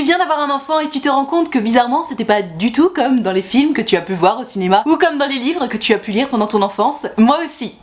viens d'avoir un enfant et tu te rends compte que bizarrement c'était pas du tout comme dans les films que tu as pu voir au cinéma ou comme dans les livres que tu as pu lire pendant ton enfance. Moi aussi.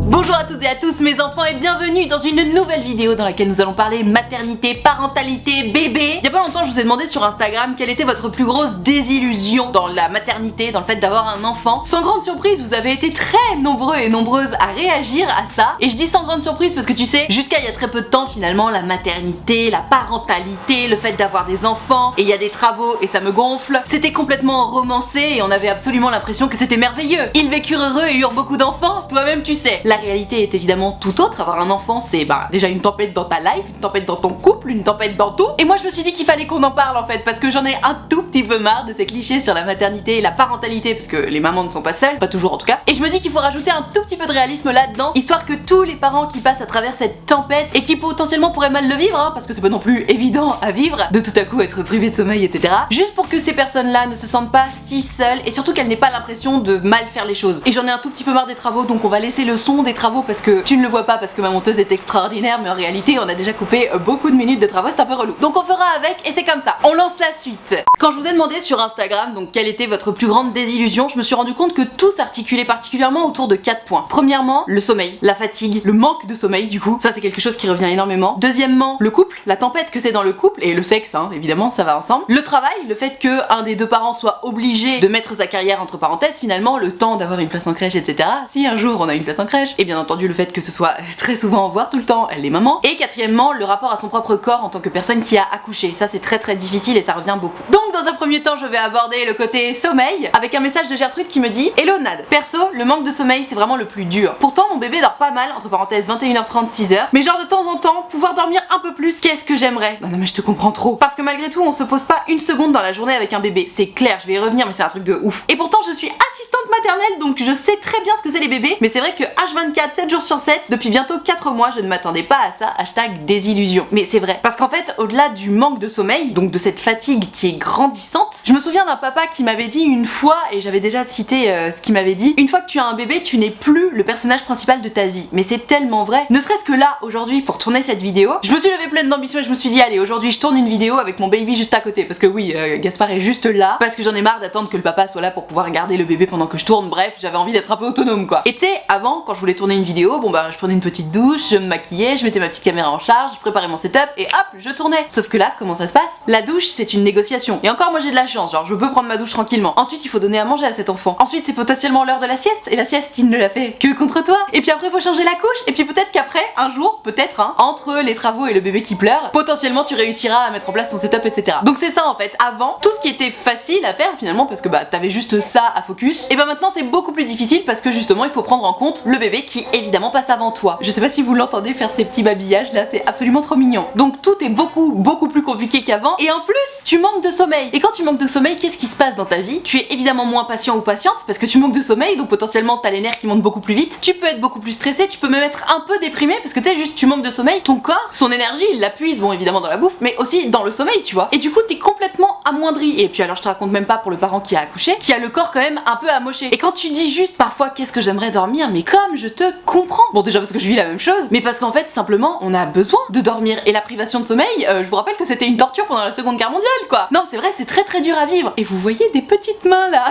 Bonjour à toutes et à tous mes enfants et bienvenue dans une nouvelle vidéo dans laquelle nous allons parler maternité, parentalité, bébé. Il y a pas longtemps je vous ai demandé sur Instagram quelle était votre plus grosse désillusion dans la maternité, dans le fait d'avoir un enfant. Sans grande surprise, vous avez été très nombreux et nombreuses à réagir à ça. Et je dis sans grande surprise parce que tu sais, jusqu'à il y a très peu de temps finalement, la maternité, la parentalité, le fait d'avoir des enfants, et il y a des travaux et ça me gonfle, c'était complètement romancé et on avait absolument l'impression que c'était merveilleux. Ils vécurent heureux et eurent beaucoup d'enfants, toi-même tu sais. La réalité est évidemment tout autre. Avoir un enfant c'est déjà une tempête dans ta life, une tempête dans ton couple, une tempête dans tout. Et moi je me suis dit qu'il fallait qu'on en parle en fait parce que j'en ai un tout petit peu marre de ces clichés sur la maternité et la parentalité parce que les mamans ne sont pas seules, pas toujours en tout cas. Et je me dis qu'il faut rajouter un tout petit peu de réalisme là-dedans, histoire que tous les parents qui passent à travers cette tempête et qui potentiellement pourraient mal le vivre, parce que c'est pas non plus évident à vivre, de tout à coup être privé de sommeil, etc. Juste pour que ces personnes-là ne se sentent pas si seules et surtout qu'elles n'aient pas l'impression de mal faire les choses. Et j'en ai un tout petit peu marre des travaux, donc on va laisser le son des travaux parce que tu ne le vois pas parce que ma monteuse est extraordinaire, mais en réalité on a déjà coupé beaucoup de minutes de travaux, c'est un peu relou. Donc on fera avec et c'est comme ça. On lance la suite. Quand je vous ai demandé sur Instagram donc quelle était votre plus grande désillusion, je me suis rendu compte que tout s'articulait particulièrement autour de 4 points. Premièrement, le sommeil, la fatigue, le manque de sommeil du coup, ça c'est quelque chose qui revient énormément. Deuxièmement, le couple, la tempête que c'est dans le couple et le sexe, évidemment ça va ensemble. Le travail, le fait que un des deux parents soit obligé de mettre sa carrière entre parenthèses finalement, le temps d'avoir une place en crèche, etc. Si un jour on a une place en crèche, et bien entendu le fait que ce soit très souvent, voire tout le temps, les mamans. Et quatrièmement, le rapport à son propre corps en tant que personne qui a accouché. Ça c'est très très difficile et ça revient beaucoup. Donc dans un premier temps, je vais aborder le côté sommeil avec un message de Gertrude qui me dit: Hello Nad, perso, le manque de sommeil c'est vraiment le plus dur. Pourtant mon bébé dort pas mal, entre parenthèses 21h30, 6h, mais genre de temps en temps, pouvoir dormir un peu plus, qu'est-ce que j'aimerais. Non mais je te comprends trop. Parce que malgré tout, on se pose pas une seconde dans la journée avec un bébé. C'est clair, je vais y revenir, mais c'est un truc de ouf. Et pourtant je suis assistante maternelle, donc je sais très bien ce que c'est les bébés, mais c'est vrai que H24, 7 jours sur 7, depuis bientôt 4 mois, je ne m'attendais pas à ça, hashtag désillusion. Mais c'est vrai, parce qu'en fait, au-delà du manque de sommeil, donc de cette fatigue qui est grandissante, je me souviens d'un papa qui m'avait dit une fois, et j'avais déjà cité ce qu'il m'avait dit: une fois que tu as un bébé, tu n'es plus le personnage principal de ta vie. Mais c'est tellement vrai. Ne serait-ce que là, aujourd'hui, pour tourner cette vidéo, je me suis levée pleine d'ambition et je me suis dit: allez, aujourd'hui je tourne une vidéo avec mon baby juste à côté, parce que oui, Gaspard est juste là, parce que j'en ai marre d'attendre que le papa soit là pour pouvoir garder le bébé pendant que je tourne. Bref, j'avais envie d'être un peu autonome quoi. Et tu sais, avant, quand je voulais tourner une vidéo, je prenais une petite douche, je me maquillais, je mettais ma petite caméra en charge, je préparais mon setup et hop, je tournais. Sauf que là, comment ça se passe? La douche, c'est une négociation. Et encore, moi j'ai de la chance, genre je peux prendre ma douche tranquillement. Ensuite, il faut donner à manger à cet enfant. Ensuite, c'est potentiellement l'heure de la sieste, et la sieste, il ne l'a fait que contre toi. Et puis après, faut changer la couche, et puis peut-être qu'après, un jour, peut-être, entre les travaux et le bébé qui pleure, potentiellement tu réussiras à mettre en place ton setup, etc. Donc c'est ça en fait. Avant, tout ce qui était facile à faire finalement, parce que t'avais juste ça à focus, et maintenant c'est beaucoup plus difficile parce que justement, il faut prendre en compte le bébé qui évidemment passe avant toi. Je sais pas si vous l'entendez faire ces petits babillages là, c'est absolument trop mignon. Donc tout est beaucoup plus compliqué qu'avant, et en plus tu manques de sommeil. Et quand tu manques de sommeil, qu'est-ce qui se passe dans ta vie? Tu es évidemment moins patient ou patiente parce que tu manques de sommeil, donc potentiellement t'as les nerfs qui montent beaucoup plus vite, tu peux être beaucoup plus stressé, tu peux même être un peu déprimé parce que tu sais, juste tu manques de sommeil, ton corps, son énergie, il la puise, bon évidemment dans la bouffe, mais aussi dans le sommeil, tu vois. Et du coup t'es complètement amoindri. Et puis alors je te raconte même pas pour le parent qui a accouché, qui a le corps quand même un peu amoché. Et quand tu dis juste parfois qu'est-ce que j'aimerais dormir, mais comme je te comprends. Bon déjà parce que je vis la même chose, mais parce qu'en fait simplement on a besoin de dormir, et la privation de sommeil, je vous rappelle que c'était une torture pendant la Seconde Guerre mondiale quoi. Non c'est vrai, c'est très très dur à vivre. Et vous voyez des petites mains là.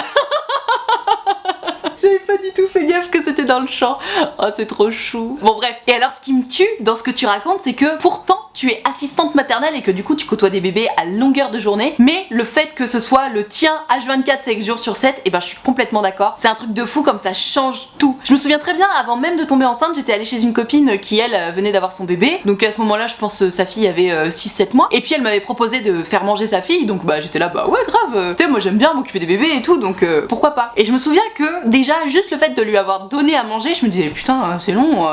J'avais pas du tout fait gaffe que c'était dans le champ. Oh c'est trop chou. Bon bref, et alors ce qui me tue dans ce que tu racontes, c'est que pourtant tu es assistante maternelle et que du coup tu côtoies des bébés à longueur de journée, mais le fait que ce soit le tien H24 7 jours sur 7, et je suis complètement d'accord. C'est un truc de fou comme ça change tout. Je me souviens très bien, avant même de tomber enceinte, j'étais allée chez une copine qui elle venait d'avoir son bébé. Donc à ce moment-là, je pense sa fille avait 6-7 mois, et puis elle m'avait proposé de faire manger sa fille, donc j'étais là ouais grave, tu sais moi j'aime bien m'occuper des bébés et tout, donc pourquoi pas. Et je me souviens que déjà juste le fait de lui avoir donné à manger, je me disais putain c'est long,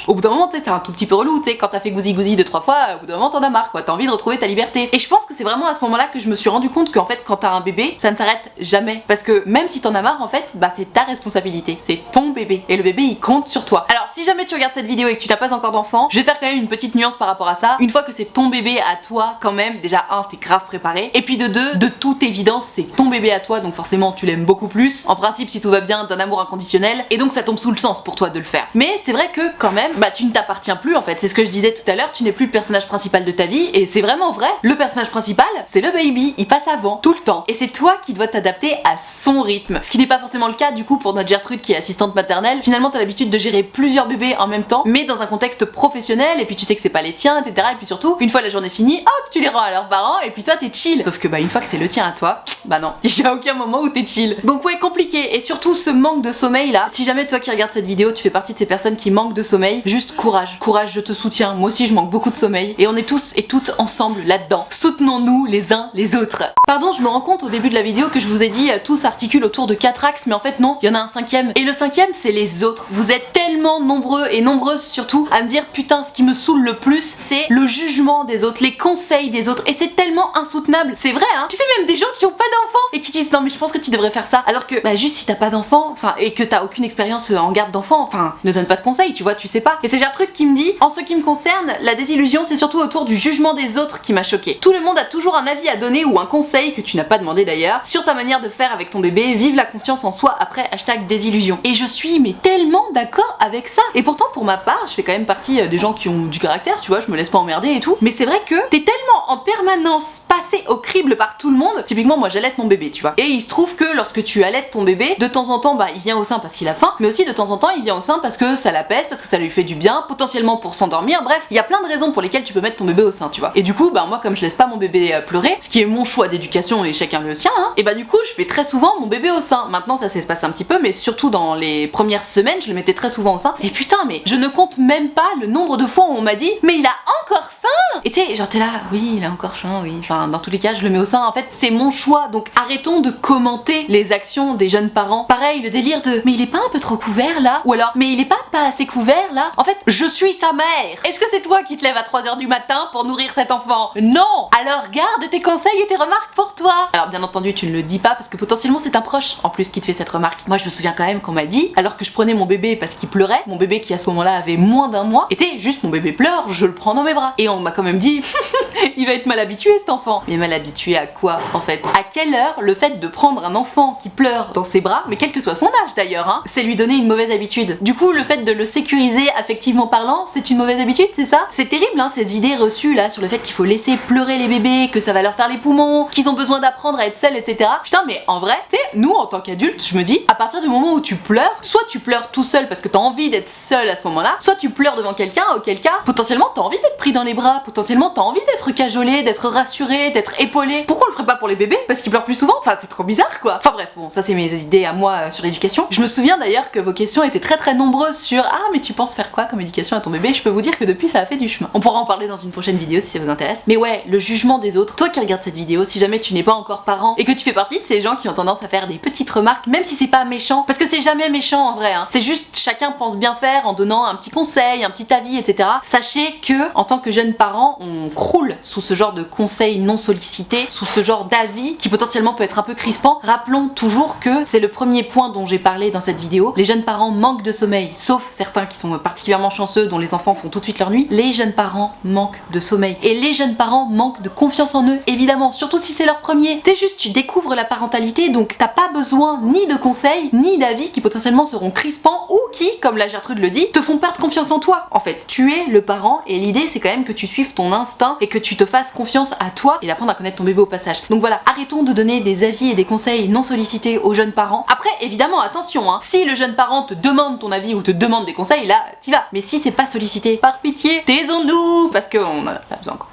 au bout d'un moment tu sais c'est un tout petit peu relou, tu sais quand t'as fait gousi 2-3 fois, au bout d'un moment t'en as marre quoi, t'as envie de retrouver ta liberté. Et je pense que c'est vraiment à ce moment-là que je me suis rendu compte qu'en fait quand t'as un bébé, ça ne s'arrête jamais, parce que même si t'en as marre en fait, c'est ta responsabilité, c'est ton bébé, et le bébé il compte sur toi. Alors si jamais tu regardes cette vidéo et que tu n'as pas encore d'enfant, je vais faire quand même une petite nuance par rapport à ça. Une fois que c'est ton bébé à toi, quand même, déjà t'es grave préparé, et puis de deux, de toute évidence c'est ton bébé à toi, donc forcément tu l'aimes beaucoup plus. En principe si tout va bien, d'un amour inconditionnel, et donc ça tombe sous le sens pour toi de le faire. Mais c'est vrai que quand même, tu ne t'appartiens plus en fait. C'est ce que je disais tout à l'heure, tu n'es plus le personnage personnage principal de ta vie, et c'est vraiment vrai, le personnage principal, c'est le baby, il passe avant, tout le temps. Et c'est toi qui dois t'adapter à son rythme. Ce qui n'est pas forcément le cas du coup pour notre Gertrude qui est assistante maternelle. Finalement t'as l'habitude de gérer plusieurs bébés en même temps, mais dans un contexte professionnel, et puis tu sais que c'est pas les tiens, etc. Et puis surtout, une fois la journée finie, hop, tu les rends à leurs parents, et puis toi t'es chill. Sauf que bah une fois que c'est le tien à toi, bah non, il y a aucun moment où t'es chill. Donc ouais, compliqué. Et surtout ce manque de sommeil là, si jamais toi qui regardes cette vidéo, tu fais partie de ces personnes qui manquent de sommeil, juste courage. Courage, je te soutiens. Moi aussi je manque beaucoup de sommeil. Et on est tous et toutes ensemble là-dedans. Soutenons-nous les uns les autres. Pardon, je me rends compte au début de la vidéo que je vous ai dit tout s'articule autour de 4 axes, mais en fait non, il y en a un cinquième. Et le cinquième, c'est les autres. Vous êtes tellement nombreux et nombreuses surtout à me dire putain, ce qui me saoule le plus, c'est le jugement des autres, les conseils des autres. Et c'est tellement insoutenable. C'est vrai, hein. Tu sais, même des gens qui ont pas d'enfants et qui disent non mais je pense que tu devrais faire ça. Alors que bah juste si t'as pas d'enfant, enfin, et que t'as aucune expérience en garde d'enfant, enfin, ne donne pas de conseils, tu vois, tu sais pas. Et c'est Gertrude qui me dit, en ce qui me concerne, la désillusion c'est surtout autour du jugement des autres qui m'a choqué. Tout le monde a toujours un avis à donner ou un conseil que tu n'as pas demandé d'ailleurs sur ta manière de faire avec ton bébé. Vive la confiance en soi après #désillusion. Et je suis mais tellement d'accord avec ça. Et pourtant pour ma part, je fais quand même partie des gens qui ont du caractère, tu vois, je me laisse pas emmerder et tout. Mais c'est vrai que t'es tellement en permanence passé au crible par tout le monde. Typiquement moi j'allaite mon bébé, tu vois. Et il se trouve que lorsque tu allaites ton bébé, de temps en temps bah il vient au sein parce qu'il a faim, mais aussi de temps en temps il vient au sein parce que ça l'apaise, parce que ça lui fait du bien, potentiellement pour s'endormir. Bref, il y a plein de raisons pour lesquelles tu peux mettre ton bébé au sein, tu vois. Et du coup bah moi comme je laisse pas mon bébé pleurer, ce qui est mon choix d'éducation et chacun le sien, hein, et bah du coup je fais très souvent mon bébé au sein. Maintenant ça s'espace un petit peu, mais surtout dans les premières semaines je le mettais très souvent au sein. Et putain mais je ne compte même pas le nombre de fois où on m'a dit mais il a encore faim. Et tu sais genre t'es là, oui il a encore faim, oui. Enfin dans tous les cas je le mets au sein. En fait c'est mon choix, donc arrêtons de commenter les actions des jeunes parents. Pareil le délire de mais il est pas un peu trop couvert là, ou alors mais il est pas assez couvert là. En fait je suis sa mère. Est-ce que c'est toi qui te lèves à 3h du matin pour nourrir cet enfant? Non. Alors garde tes conseils et tes remarques pour toi. Alors bien entendu tu ne le dis pas parce que potentiellement c'est un proche en plus qui te fait cette remarque. Moi je me souviens quand même qu'on m'a dit, alors que je prenais mon bébé parce qu'il pleurait, mon bébé qui à ce moment-là avait moins d'un mois, était juste mon bébé pleure, je le prends dans mes bras. Et on m'a quand même dit il va être mal habitué cet enfant. Mais mal habitué à quoi en fait? À quelle heure le fait de prendre un enfant qui pleure dans ses bras, mais quel que soit son âge d'ailleurs, hein, c'est lui donner une mauvaise habitude. Du coup le fait de le sécuriser affectivement parlant, c'est une mauvaise habitude, c'est ça? C'est terrible hein, ces idées reçues là sur le fait qu'il faut laisser pleurer les bébés, que ça va leur faire les poumons, qu'ils ont besoin d'apprendre à être seuls, etc. Putain mais en vrai, tu sais, nous en tant qu'adultes, je me dis, à partir du moment où tu pleures, soit tu pleures tout seul parce que t'as envie d'être seul à ce moment-là, soit tu pleures devant quelqu'un, auquel cas, potentiellement t'as envie d'être pris dans les bras, potentiellement t'as envie d'être cajolé, d'être rassuré, d'être épaulé. Pourquoi on le ferait pas pour les bébés? Parce qu'ils pleurent plus souvent? Enfin c'est trop bizarre quoi. Enfin bref, bon ça c'est mes idées à moi sur l'éducation. Je me souviens d'ailleurs que vos questions étaient très nombreuses sur ah mais tu penses faire quoi comme éducation à ton bébé? Je peux vous dire que depuis ça a fait du chemin. On pourra en parler dans une prochaine vidéo si ça vous intéresse. Mais ouais, le jugement des autres. Toi qui regardes cette vidéo, si jamais tu n'es pas encore parent et que tu fais partie de ces gens qui ont tendance à faire des petites remarques, même si c'est pas méchant, parce que c'est jamais méchant en vrai, hein. C'est juste chacun pense bien faire en donnant un petit conseil, un petit avis, etc. Sachez que en tant que jeune parent, on croule sous ce genre de conseils non sollicités, sous ce genre d'avis qui potentiellement peut être un peu crispant. Rappelons toujours que c'est le premier point dont j'ai parlé dans cette vidéo. Les jeunes parents manquent de sommeil, sauf certains qui sont particulièrement chanceux dont les enfants font tout de suite leur nuit. Les jeunes parents manquent de sommeil et les jeunes parents manquent de confiance en eux, évidemment, surtout si c'est leur premier. T'es juste, tu découvres la parentalité, donc t'as pas besoin ni de conseils ni d'avis qui potentiellement seront crispants ou qui, comme la Gertrude le dit, te font perdre confiance en toi. En fait, tu es le parent et l'idée c'est quand même que tu suives ton instinct et que tu te fasses confiance à toi et d'apprendre à connaître ton bébé au passage. Donc voilà, arrêtons de donner des avis et des conseils non sollicités aux jeunes parents. Après, évidemment, attention, hein, si le jeune parent te demande ton avis ou te demande des conseils, là, t'y vas. Mais si c'est pas sollicité, par pitié, taisons-nous, parce qu'on en a pas besoin quoi.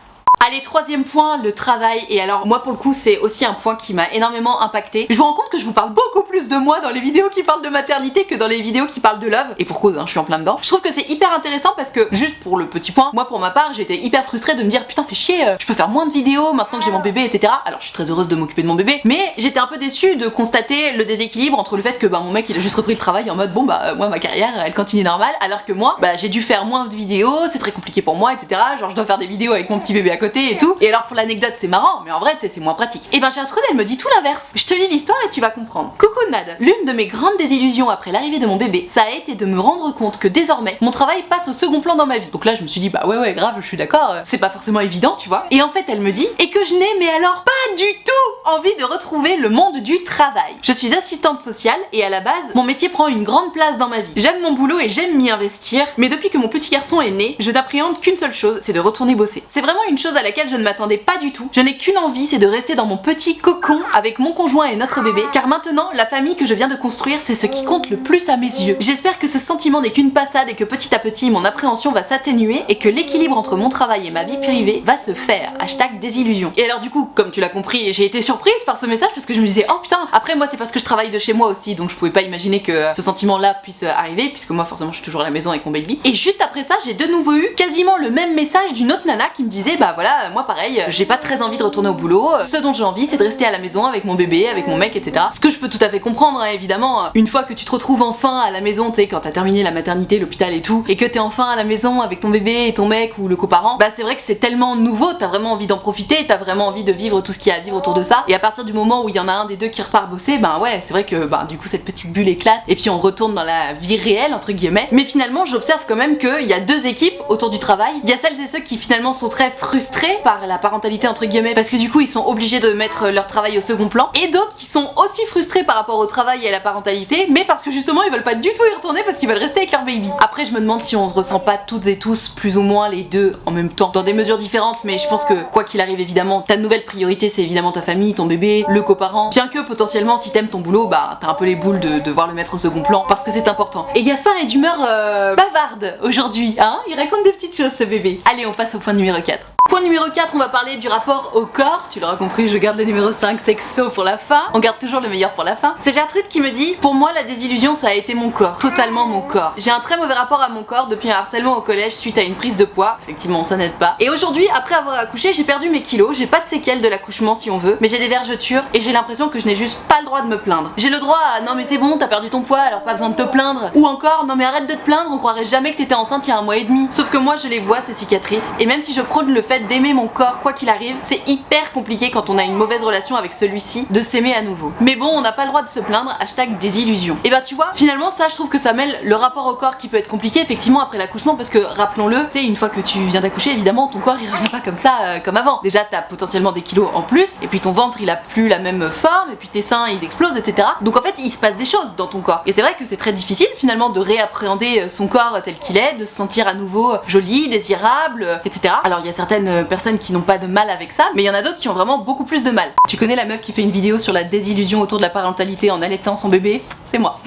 Allez, troisième point, le travail. Et alors moi pour le coup c'est aussi un point qui m'a énormément impacté. Je vous rends compte que je vous parle beaucoup plus de moi dans les vidéos qui parlent de maternité que dans les vidéos qui parlent de love. Et pour cause, hein, je suis en plein dedans. Je trouve que c'est hyper intéressant parce que, juste pour le petit point, moi pour ma part j'étais hyper frustrée de me dire putain fais chier, je peux faire moins de vidéos maintenant que j'ai mon bébé, etc. Alors je suis très heureuse de m'occuper de mon bébé, mais j'étais un peu déçue de constater le déséquilibre entre le fait que bah mon mec il a juste repris le travail en mode bon bah moi ma carrière elle continue normale, alors que moi bah j'ai dû faire moins de vidéos, c'est très compliqué pour moi, etc. Genre je dois faire des vidéos avec mon petit bébé à côté, côté et tout. Et alors pour l'anecdote c'est marrant, mais en vrai c'est moins pratique. Et ben Gertrude elle me dit tout l'inverse. Je te lis l'histoire et tu vas comprendre. Coucou Nad, l'une de mes grandes désillusions après l'arrivée de mon bébé, ça a été de me rendre compte que désormais mon travail passe au second plan dans ma vie. Donc là je me suis dit bah ouais grave, je suis d'accord, c'est pas forcément évident tu vois. Et en fait elle me dit et que je n'ai mais alors pas du tout envie de retrouver le monde du travail. Je suis assistante sociale et à la base mon métier prend une grande place dans ma vie. J'aime mon boulot et j'aime m'y investir, mais depuis que mon petit garçon est né, je n'appréhende qu'une seule chose, c'est de retourner bosser. C'est vraiment une chose à laquelle je ne m'attendais pas du tout. Je n'ai qu'une envie, c'est de rester dans mon petit cocon avec mon conjoint et notre bébé, car maintenant la famille que je viens de construire c'est ce qui compte le plus à mes yeux. J'espère que ce sentiment n'est qu'une passade et que petit à petit mon appréhension va s'atténuer et que l'équilibre entre mon travail et ma vie privée va se faire. Hashtag désillusion. Et alors du coup, comme tu l'as compris, j'ai été surprise par ce message parce que je me disais oh putain, après moi c'est parce que je travaille de chez moi aussi, donc je pouvais pas imaginer que ce sentiment là puisse arriver, puisque moi forcément je suis toujours à la maison avec mon baby. Et juste après ça j'ai de nouveau eu quasiment le même message d'une autre nana qui me disait bah voilà, moi pareil, j'ai pas très envie de retourner au boulot, ce dont j'ai envie c'est de rester à la maison avec mon bébé, avec mon mec, etc. Ce que je peux tout à fait comprendre hein, évidemment, une fois que tu te retrouves enfin à la maison, tu sais, quand t'as terminé la maternité, l'hôpital et tout, et que t'es enfin à la maison avec ton bébé et ton mec ou le coparent, bah c'est vrai que c'est tellement nouveau, t'as vraiment envie d'en profiter, t'as vraiment envie de vivre tout ce qu'il y a à vivre autour de ça, et à partir du moment où il y en a un des deux qui repart bosser, bah ouais c'est vrai que bah du coup cette petite bulle éclate et puis on retourne dans la vie réelle entre guillemets. Mais finalement j'observe quand même qu'il y a deux équipes autour du travail. Il y a celles et ceux qui finalement sont très frustrés par la parentalité entre guillemets parce que du coup ils sont obligés de mettre leur travail au second plan, et d'autres qui sont aussi frustrés par rapport au travail et à la parentalité, mais parce que justement ils veulent pas du tout y retourner parce qu'ils veulent rester avec leur baby. Après je me demande si on ressent pas toutes et tous plus ou moins les deux en même temps, dans des mesures différentes, mais je pense que quoi qu'il arrive évidemment ta nouvelle priorité c'est évidemment ta famille, ton bébé, le coparent, bien que potentiellement si t'aimes ton boulot bah t'as un peu les boules de devoir le mettre au second plan parce que c'est important. Et Gaspard est d'humeur bavarde aujourd'hui, hein, il raconte des petites choses ce bébé. Allez on passe au point numéro 4. Point numéro 4, on va parler du rapport au corps. Tu l'auras compris, je garde le numéro 5, sexo, pour la fin. On garde toujours le meilleur pour la fin. C'est Gertrude qui me dit: pour moi la désillusion ça a été mon corps, totalement mon corps. J'ai un très mauvais rapport à mon corps depuis un harcèlement au collège suite à une prise de poids. Effectivement ça n'aide pas. Et aujourd'hui, après avoir accouché, j'ai perdu mes kilos. J'ai pas de séquelles de l'accouchement si on veut, mais j'ai des vergetures et j'ai l'impression que je n'ai juste pas le droit de me plaindre. J'ai le droit à non mais c'est bon, t'as perdu ton poids alors pas besoin de te plaindre. Ou encore non mais arrête de te plaindre, on croirait jamais que t'étais enceinte il y a 1 mois et demi. Sauf que moi je les vois ces cicatrices, et même si je prône le fait d'aimer mon corps quoi qu'il arrive, c'est hyper compliqué quand on a une mauvaise relation avec celui-ci de s'aimer à nouveau. Mais bon, on n'a pas le droit de se plaindre, hashtag désillusion. Et bah tu vois, finalement ça je trouve que ça mêle le rapport au corps qui peut être compliqué effectivement après l'accouchement, parce que rappelons-le, tu sais, une fois que tu viens d'accoucher, évidemment ton corps il revient pas comme ça comme avant. Déjà t'as potentiellement des kilos en plus, et puis ton ventre il a plus la même forme, et puis tes seins ils explosent, etc. Donc en fait il se passe des choses dans ton corps. Et c'est vrai que c'est très difficile finalement de réappréhender son corps tel qu'il est, de se sentir à nouveau joli, désirable, etc. Alors il y a certaines personnes qui n'ont pas de mal avec ça, mais il y en a d'autres qui ont vraiment beaucoup plus de mal. Tu connais la meuf qui fait une vidéo sur la désillusion autour de la parentalité en allaitant son bébé? C'est moi.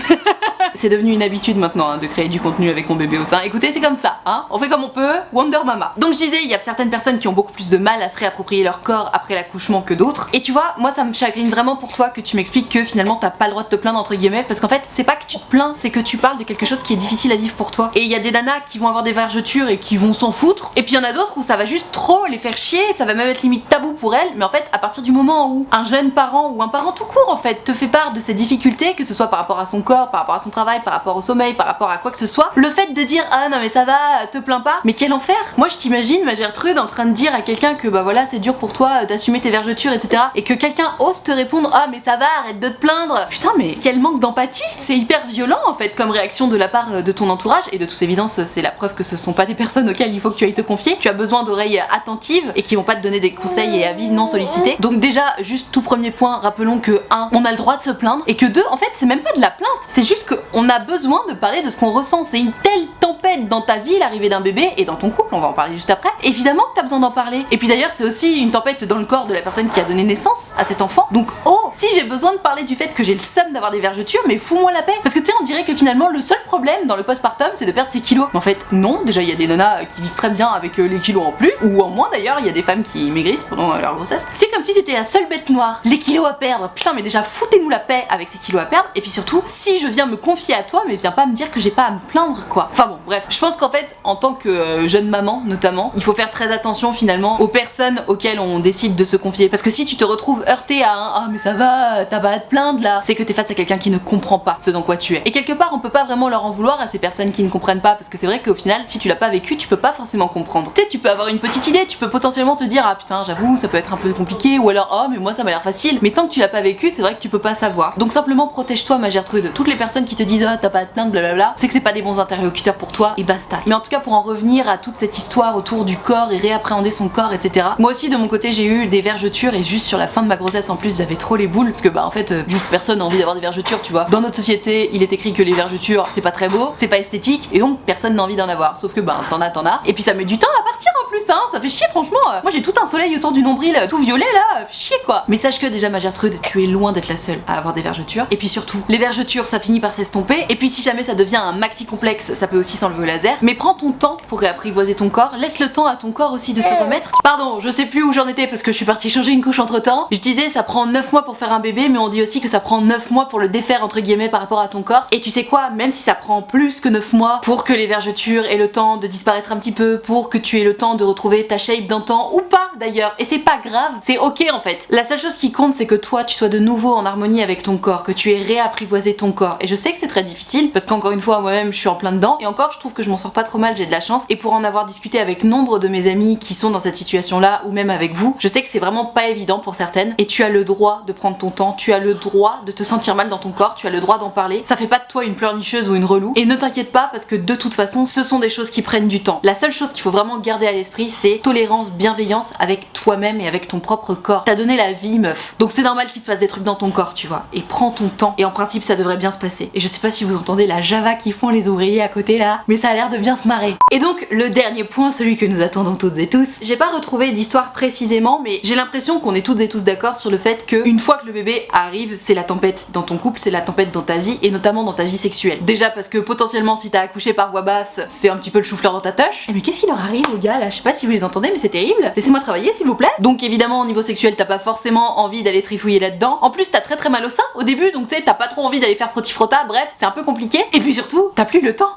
C'est devenu une habitude maintenant de créer du contenu avec mon bébé au sein. Écoutez, c'est comme ça, hein, on fait comme on peut, Wonder Mama. Donc je disais, il y a certaines personnes qui ont beaucoup plus de mal à se réapproprier leur corps après l'accouchement que d'autres. Et tu vois, moi ça me chagrine vraiment pour toi que tu m'expliques que finalement t'as pas le droit de te plaindre entre guillemets, parce qu'en fait c'est pas que tu te plains, c'est que tu parles de quelque chose qui est difficile à vivre pour toi. Et il y a des nanas qui vont avoir des vergetures et qui vont s'en foutre, et puis il y en a d'autres où ça va juste trop les faire chier, ça va même être limite tabou pour elles. Mais en fait à partir du moment où un jeune parent ou un parent tout court en fait te fait part de ses difficultés, que ce soit par rapport à son corps, par rapport à son travail, par rapport au sommeil, par rapport à quoi que ce soit, le fait de dire ah non mais ça va, te plains pas, mais quel enfer. Moi je t'imagine ma Gertrude en train de dire à quelqu'un que bah voilà c'est dur pour toi d'assumer tes vergetures, etc. Et que quelqu'un ose te répondre ah mais ça va, arrête de te plaindre. Putain mais quel manque d'empathie. C'est hyper violent en fait comme réaction de la part de ton entourage, et de toute évidence c'est la preuve que ce sont pas des personnes auxquelles il faut que tu ailles te confier. Tu as besoin d'oreilles attentives et qui vont pas te donner des conseils et avis non sollicités. Donc déjà juste tout premier point, rappelons que 1, on a le droit de se plaindre, et que 2, en fait c'est même pas de la plainte, c'est juste qu'on a besoin de parler de ce qu'on ressent. C'est une telle tempête dans ta vie, l'arrivée d'un bébé, et dans ton couple, on va en parler juste après. Évidemment que t'as besoin d'en parler. Et puis d'ailleurs c'est aussi une tempête dans le corps de la personne qui a donné naissance à cet enfant. Donc oh, si j'ai besoin de parler du fait que j'ai le seum d'avoir des vergetures, mais fous-moi la paix. Parce que tu sais, on dirait que finalement le seul problème dans le postpartum c'est de perdre ses kilos. Mais en fait non, déjà il y a des nanas qui vivent très bien avec les kilos en plus, ou en moins d'ailleurs, il y a des femmes qui maigrissent pendant leur grossesse. C'est comme si c'était la seule bête noire, les kilos à perdre. Putain mais déjà foutez-nous la paix avec ces kilos à perdre. Et puis surtout, si je viens me confier confier à toi, mais viens pas me dire que j'ai pas à me plaindre quoi. Enfin bon, bref, je pense qu'en fait, en tant que jeune maman notamment, il faut faire très attention finalement aux personnes auxquelles on décide de se confier. Parce que si tu te retrouves heurté à un « ah mais ça va, t'as pas à te plaindre là », c'est que t'es face à quelqu'un qui ne comprend pas ce dans quoi tu es. Et quelque part, on peut pas vraiment leur en vouloir à ces personnes qui ne comprennent pas, parce que c'est vrai qu'au final, si tu l'as pas vécu, tu peux pas forcément comprendre. Tu sais, tu peux avoir une petite idée, tu peux potentiellement te dire « ah putain, j'avoue, ça peut être un peu compliqué », ou alors « oh mais moi ça m'a l'air facile », mais tant que tu l'as pas vécu, c'est vrai que tu peux pas savoir. Donc simplement protège-toi ma Gertrude. Toutes les personnes qui te disent « ah t'as pas à te plaindre, blablabla », c'est que c'est pas des bons interlocuteurs pour toi, et basta. Mais en tout cas, pour en revenir à toute cette histoire autour du corps et réappréhender son corps, etc. Moi aussi de mon côté j'ai eu des vergetures, et juste sur la fin de ma grossesse en plus j'avais trop les boules, parce que bah en fait juste personne n'a envie d'avoir des vergetures, tu vois. Dans notre société il est écrit que les vergetures c'est pas très beau, c'est pas esthétique, et donc personne n'a envie d'en avoir. Sauf que bah t'en as, et puis ça met du temps à partir en plus hein, ça fait chier franchement. Moi j'ai tout un soleil autour du nombril tout violet là, fait chier quoi. Mais sache que déjà ma Gertrude, tu es loin d'être la seule à avoir des vergetures, et puis surtout les vergetures ça finit par s'estomper, et puis si jamais ça devient un maxi complexe ça peut aussi s'enlever au laser. Mais prends ton temps pour réapprivoiser ton corps, laisse le temps à ton corps aussi de se remettre. Pardon, je sais plus où j'en étais parce que je suis partie changer une couche entre temps. Je disais ça prend 9 mois pour faire un bébé, mais on dit aussi que ça prend 9 mois pour le défaire entre guillemets par rapport à ton corps. Et tu sais quoi, même si ça prend plus que 9 mois pour que les vergetures aient le temps de disparaître un petit peu, pour que tu aies le temps de retrouver ta shape d'antan, ou pas d'ailleurs, et c'est pas grave, c'est ok en fait. La seule chose qui compte c'est que toi tu sois de nouveau en harmonie avec ton corps, que tu aies réapprivoisé ton corps. Et je sais que c'est très difficile parce qu'encore une fois moi-même je suis en plein dedans, et encore je trouve que je m'en sors pas trop mal, j'ai de la chance. Et pour en avoir discuté avec nombre de mes amis qui sont dans cette situation là, ou même avec vous, je sais que c'est vraiment pas évident pour certaines, et tu as le droit de prendre ton temps, tu as le droit de te sentir mal dans ton corps, tu as le droit d'en parler. Ça fait pas de toi une pleurnicheuse ou une relou, et ne t'inquiète pas parce que de toute façon ce sont des choses qui prennent du temps. La seule chose qu'il faut vraiment garder à l'esprit c'est tolérance, bienveillance avec toi-même et avec ton propre corps. T'as donné la vie meuf, donc c'est normal qu'il se passe des trucs dans ton corps, tu vois, et prends ton temps, et en principe ça devrait bien se passer. Et je sais pas si vous entendez la java qui font les ouvriers à côté là, mais ça a l'air de bien se marrer. Et donc le dernier point, celui que nous attendons toutes et tous, j'ai pas retrouvé d'histoire précisément, mais j'ai l'impression qu'on est toutes et tous d'accord sur le fait que une fois que le bébé arrive, c'est la tempête dans ton couple, c'est la tempête dans ta vie, et notamment dans ta vie sexuelle. Déjà parce que potentiellement si t'as accouché par voie basse, c'est un petit peu le chou-fleur dans ta toche. Mais qu'est-ce qui leur arrive aux gars là? Je sais pas si vous les entendez, mais c'est terrible. Laissez-moi travailler s'il vous plaît. Donc évidemment au niveau sexuel t'as pas forcément envie d'aller trifouiller là-dedans. En plus t'as très mal au sein au début, donc tu sais t'as pas trop envie d'aller faire frotti-frotta, bref c'est un peu compliqué. Et puis surtout t'as plus le temps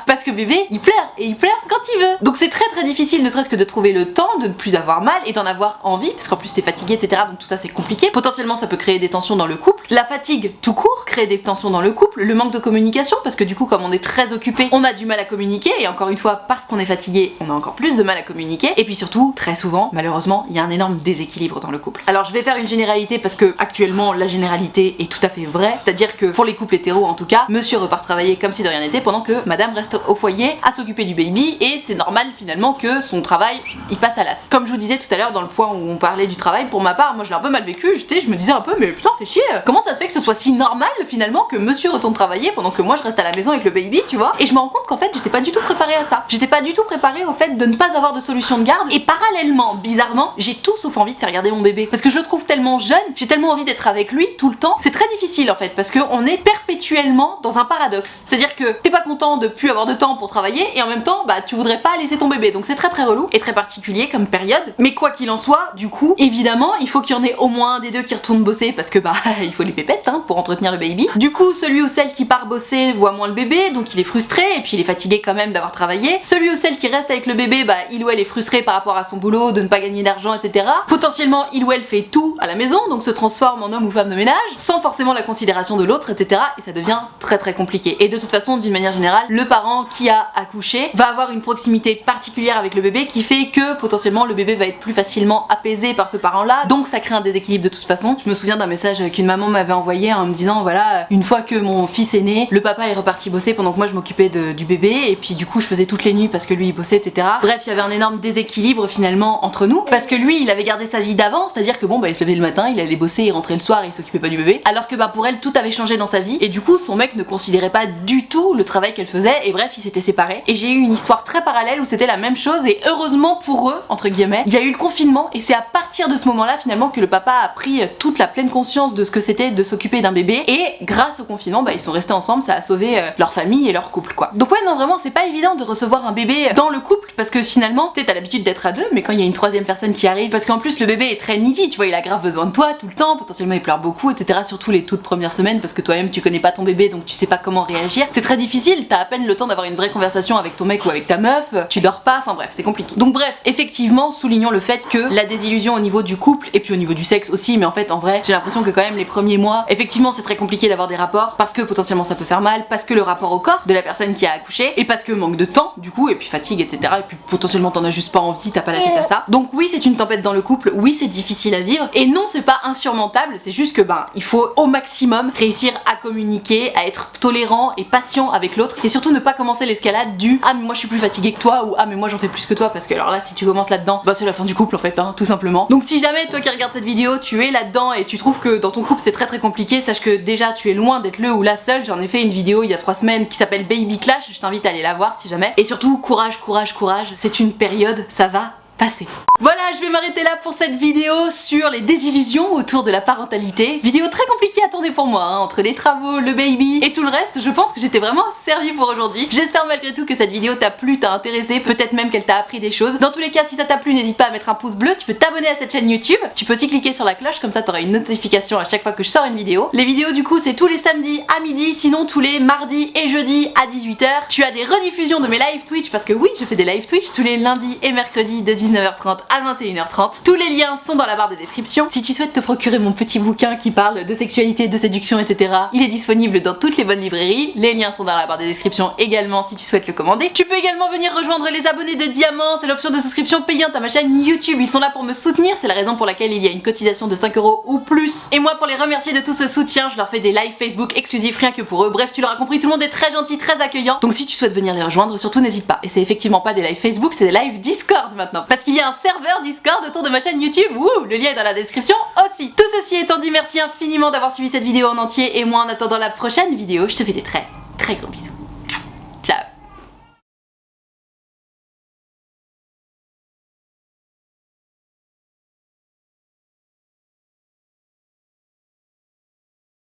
parce que bébé il pleure, et il pleure quand il veut. Donc c'est très difficile ne serait-ce que de trouver le temps, de ne plus avoir mal et d'en avoir envie, parce qu'en plus t'es fatigué etc, donc tout ça c'est compliqué. Potentiellement ça peut créer des tensions dans le couple. La fatigue tout court crée des tensions dans le couple, le manque de communication, parce que du coup comme on est très occupé on a du mal à communiquer, et encore une fois parce qu'on est fatigué on a encore plus de mal à communiquer. Et puis surtout très souvent malheureusement il y a un énorme déséquilibre dans le couple. Alors je vais faire une généralité parce que actuellement la généralité est tout à fait vraie, c'est-à-dire que pour les couples hétéros en tout cas, monsieur repart travailler comme si de rien n'était pendant que madame reste au foyer à s'occuper du baby, et c'est normal finalement que son travail il passe à l'as. Comme je vous disais tout à l'heure dans le point où on parlait du travail, pour ma part moi je l'ai un peu mal vécu, je me disais un peu mais putain fais chier, comment ça se fait que ce soit si normal finalement que monsieur retourne travailler pendant que moi je reste à la maison avec le baby, tu vois. Et je me rends compte qu'en fait j'étais pas du tout préparée à ça, j'étais pas du tout préparée au fait de ne pas avoir de solution de garde, et parallèlement bizarrement j'ai tout sauf envie de faire garder mon bébé parce que je le trouve tellement jeune, j'ai tellement envie d'être avec lui tout le temps. C'est très difficile en fait parce qu'on est perpétuellement dans un paradoxe, c'est à dire que t'es pas content de plus avoir de temps pour travailler, et en même temps bah tu voudrais pas laisser ton bébé, donc c'est très relou et très particulier comme période. Mais quoi qu'il en soit, du coup évidemment il faut qu'il y en ait au moins un des deux qui retourne bosser parce que bah il faut les pépettes hein, pour entretenir le baby. Du coup celui ou celle qui part bosser voit moins le bébé, donc il est frustré et puis il est fatigué quand même d'avoir travaillé. Celui ou celle qui reste avec le bébé, bah il ou elle est frustré par rapport à son boulot, de ne pas gagner d'argent etc. Potentiellement il ou elle fait tout à la maison, donc se transforme en homme ou femme de ménage sans forcément la considération de l'autre etc. Et ça devient très compliqué. Et de toute façon d'une manière générale, le parent qui a accouché va avoir une proximité particulière avec le bébé qui fait que potentiellement le bébé va être plus facilement apaisé par ce parent là, donc ça crée un déséquilibre de toute façon. Je me souviens d'un message qu'une maman m'avait envoyé en me disant voilà, une fois que mon fils est né, le papa est reparti bosser pendant que moi je m'occupais du bébé, et puis du coup je faisais toutes les nuits parce que lui il bossait etc. Bref il y avait un énorme déséquilibre finalement entre nous parce que lui il avait gardé sa vie d'avant, c'est à dire que bon bah il se levait le matin, il allait bosser, il rentrait le soir et il s'occupait pas du bébé, alors que bah pour elle tout avait changé dans sa vie, et du coup son mec ne considérait pas du tout le travail qu'elle faisait, et bref ils s'étaient séparés. Et j'ai eu une histoire très parallèle où c'était la même chose, et heureusement pour eux entre guillemets il y a eu le confinement, et c'est à partir de ce moment là finalement que le papa a pris toute la pleine conscience de ce que c'était de s'occuper d'un bébé, et grâce au confinement bah ils sont restés ensemble, ça a sauvé leur famille et leur couple quoi. Donc ouais non vraiment c'est pas évident de recevoir un bébé dans le couple parce que finalement effectivement, t'as l'habitude d'être à deux, mais quand il y a une troisième personne qui arrive, parce qu'en plus le bébé est très needy, tu vois, il a grave besoin de toi tout le temps, potentiellement il pleure beaucoup, etc. Surtout les toutes premières semaines, parce que toi-même tu connais pas ton bébé, donc tu sais pas comment réagir. C'est très difficile, t'as à peine le temps d'avoir une vraie conversation avec ton mec ou avec ta meuf, tu dors pas, enfin bref, c'est compliqué. Donc bref, effectivement, soulignons le fait que la désillusion au niveau du couple, et puis au niveau du sexe aussi, mais en fait en vrai, j'ai l'impression que quand même les premiers mois, effectivement c'est très compliqué d'avoir des rapports, parce que potentiellement ça peut faire mal, parce que le rapport au corps de la personne qui a accouché, et parce que manque de temps, du coup, et puis fatigue, etc. Et puis potentiellement t'en as juste pas envie, t'as pas la tête à ça. Donc oui, c'est une tempête dans le couple, oui c'est difficile à vivre, et non c'est pas insurmontable, c'est juste que il faut au maximum réussir à communiquer, à être tolérant et patient avec l'autre, et surtout ne pas commencer l'escalade du ah mais moi je suis plus fatiguée que toi, ou ah mais moi j'en fais plus que toi, parce que alors là si tu commences là-dedans, c'est la fin du couple en fait, hein, tout simplement. Donc si jamais toi qui regardes cette vidéo, tu es là-dedans et tu trouves que dans ton couple c'est très très compliqué, sache que déjà tu es loin d'être le ou la seule. J'en ai fait une vidéo il y a 3 semaines qui s'appelle Baby Clash, je t'invite à aller la voir si jamais. Et surtout courage, courage, courage, c'est une période, ça va passer. Voilà, je vais m'arrêter là pour cette vidéo sur les désillusions autour de la parentalité. Vidéo très compliquée à tourner pour moi, hein, entre les travaux, le baby et tout le reste. Je pense que j'étais vraiment servie pour aujourd'hui. J'espère malgré tout que cette vidéo t'a plu, t'a intéressé, peut-être même qu'elle t'a appris des choses. Dans tous les cas, si ça t'a plu, n'hésite pas à mettre un pouce bleu. Tu peux t'abonner à cette chaîne YouTube. Tu peux aussi cliquer sur la cloche, comme ça t'auras une notification à chaque fois que je sors une vidéo. Les vidéos du coup c'est tous les samedis à midi, sinon tous les mardis et jeudis à 18h. Tu as des rediffusions de mes live Twitch, parce que oui, je fais des live Twitch tous les lundis et mercredis de 19h30 à 21h30. Tous les liens sont dans la barre de description. Si tu souhaites te procurer mon petit bouquin qui parle de sexualité, de séduction, etc., il est disponible dans toutes les bonnes librairies. Les liens sont dans la barre de description également si tu souhaites le commander. Tu peux également venir rejoindre les abonnés de Diamant, c'est l'option de souscription payante à ma chaîne YouTube. Ils sont là pour me soutenir, c'est la raison pour laquelle il y a une cotisation de 5 € ou plus. Et moi, pour les remercier de tout ce soutien, je leur fais des lives Facebook exclusifs rien que pour eux. Bref, tu l'auras compris, tout le monde est très gentil, très accueillant. Donc si tu souhaites venir les rejoindre, surtout n'hésite pas. Et c'est effectivement pas des lives Facebook, c'est des lives Discord maintenant. Parce qu'il y a un serveur Discord autour de ma chaîne YouTube, le lien est dans la description aussi. Tout ceci étant dit, merci infiniment d'avoir suivi cette vidéo en entier, et moi en attendant la prochaine vidéo, je te fais des très très gros bisous.